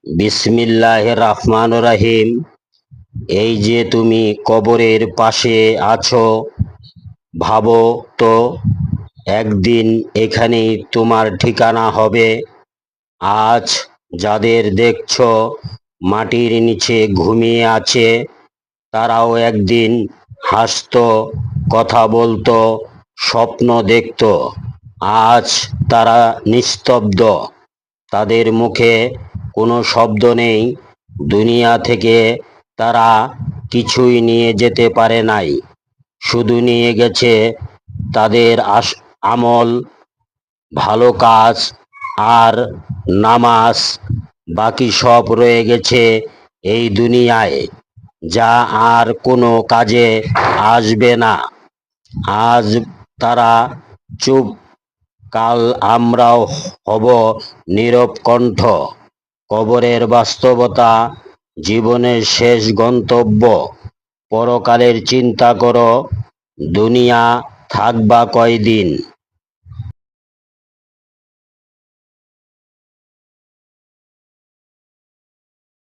বিসমিল্লাহির রহমানির রহিম। এই যে তুমি কবরের পাশে আছো, ভাবো তো একদিন এখানেই তোমার ঠিকানা হবে। আজ যাদের দেখছো মাটির নিচে ঘুমিয়ে আছে, তারাও একদিন হাসতো, কথা বলতো, স্বপ্ন দেখতো। আজ তারা নিস্তব্ধ, তাদের মুখে কোনো শব্দ নেই। দুনিয়া থেকে তারা কিছুই নিয়ে যেতে পারে নাই, শুধু নিয়ে গেছে তাদের আমল, ভালো কাজ আর নামাজ। বাকি সব রয়ে গেছে এই দুনিয়ায়, যা আর কোনো কাজে আসবে না। আজ তারা চুপ, কাল আমরাও হব নীরব কণ্ঠ। কবরের বাস্তবতা জীবনের শেষ গন্তব্য। পরকালের চিন্তা করো, দুনিয়া থাকবা কয়দিন।